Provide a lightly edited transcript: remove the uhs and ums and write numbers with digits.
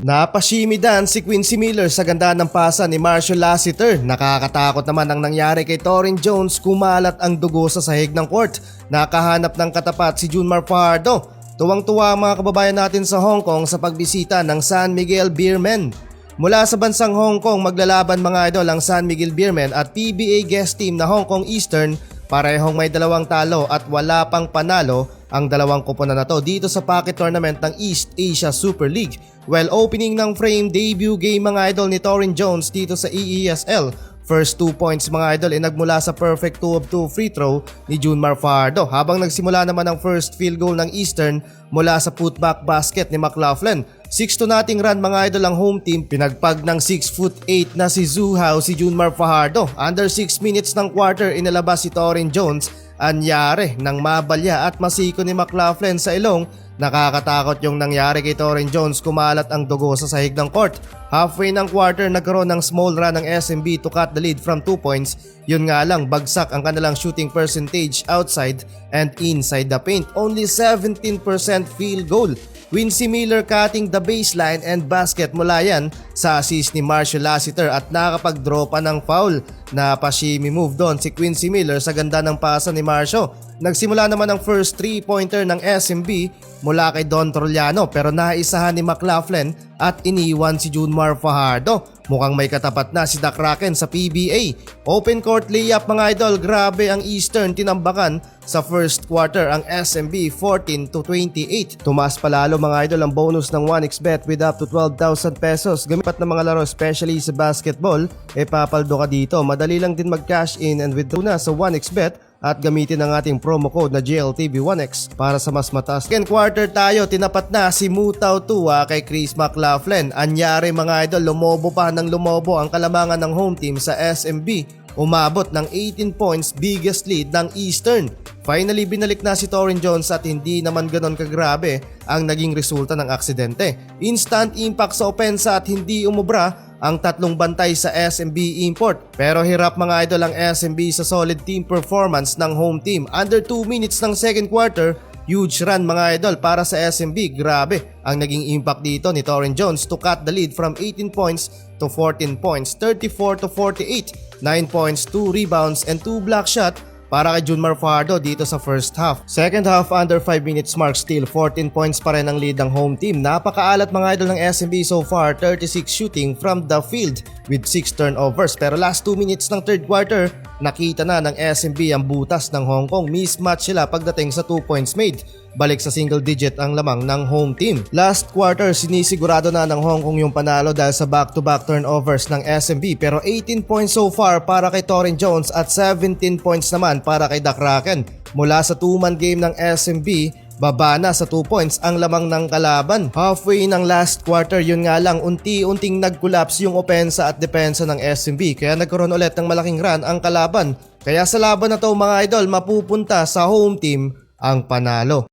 Napashimidan si Quincy Miller sa ganda ng pasa ni Marshall Lassiter. Nakakatakot naman ang nangyari kay Torrin Jones, kumalat ang dugo sa sahig ng court. Nakahanap ng katapat si Junmar Fajardo. Tuwang-tuwa ang mga kababayan natin sa Hong Kong sa pagbisita ng San Miguel Beermen. Mula sa bansang Hong Kong, maglalaban mga idol ang San Miguel Beermen at PBA guest team na Hong Kong Eastern. Parehong may dalawang talo at wala pang panalo ang dalawang koponan na to dito sa pocket tournament ng East Asia Super League. Well, opening ng frame debut game mga idol ni Torrin Jones dito sa EESL. First 2 points mga idol ay nagmula sa perfect 2 of 2 free throw ni Junmar Fajardo, habang nagsimula naman ang first field goal ng Eastern mula sa putback basket ni McLaughlin. 6-0 run mga idol ang home team, pinagpag ng 6'8" na si Zhu Hao si Junmar Fajardo. Under 6 minutes ng quarter inilabas si Torrin Jones. Anyari nang mabalya at masiko ni McLaughlin sa ilong. Nakakatakot yung nangyari kay Torrin Jones, kumalat ang dugo sa sahig ng court. Halfway ng quarter nagkaroon ng small run ng SMB to cut the lead from 2 points. Yun nga lang, bagsak ang kanilang shooting percentage outside and inside the paint. Only 17% field goal. Quincy Miller cutting the baseline and basket mula yan sa assist ni Marshall Lassiter at nakapag-draw pa ng foul. Napashimi move doon si Quincy Miller sa ganda ng pasa ni Marshall. Nagsimula naman ang first 3-pointer ng SMB mula kay Don Trollano, pero naisahan ni McLaughlin at iniwan si Junmar Fajardo. Mukhang may katapat na si The Kraken sa PBA. Open court layup mga idol, grabe ang Eastern tinambakan sa first quarter ang SMB 14-28. Tumaas palalo mga idol ang bonus ng 1xBet with up to 12,000 pesos. Gamit ng mga laro especially sa basketball, papaldo ka dito. Madali lang din mag-cash in and withdraw na sa 1xBet at gamitin ang ating promo code na GLTV1X para sa mas mataas. Second quarter tayo, tinapat na si Mutao Tua kay Chris McLaughlin. Anyari mga idol, lumobo pa ng lumobo ang kalamangan ng home team sa SMB. Umabot ng 18 points, biggest lead ng Eastern. Finally binalik na si Torrin Jones at hindi naman ganon kagrabe ang naging resulta ng aksidente. Instant impact sa opensa at hindi umubra ang tatlong bantay sa SMB import. Pero hirap mga idol ang SMB sa solid team performance ng home team. Under 2 minutes ng second quarter, huge run mga idol para sa SMB. Grabe ang naging impact dito ni Torrin Jones to cut the lead from 18 points to 14 points, 34-48, 9 points, 2 rebounds and 2 block shot para kay Junmar Fajardo dito sa first half. Second half, under 5 minutes mark, still 14 points pa rin ang lead ng home team. Napakaalat mga idol ng SMB so far, 36 shooting from the field with 6 turnovers. Pero last 2 minutes ng third quarter, nakita na ng SMB ang butas ng Hong Kong. Mismatch sila pagdating sa 2 points made. Balik sa single digit ang lamang ng home team. Last quarter, sinisigurado na ng Hong Kong yung panalo dahil sa back-to-back turnovers ng SMB. Pero 18 points so far para kay Torrin Jones at 17 points naman para kay The Kraken. Mula sa 2-man game ng SMB, baba na sa 2 points ang lamang ng kalaban. Halfway ng last quarter, yun nga lang, unti-unting nag-collapse yung opensa at depensa ng SMB. Kaya nagkaroon ulit ng malaking run ang kalaban. Kaya sa laban na to mga idol, mapupunta sa home team ang panalo.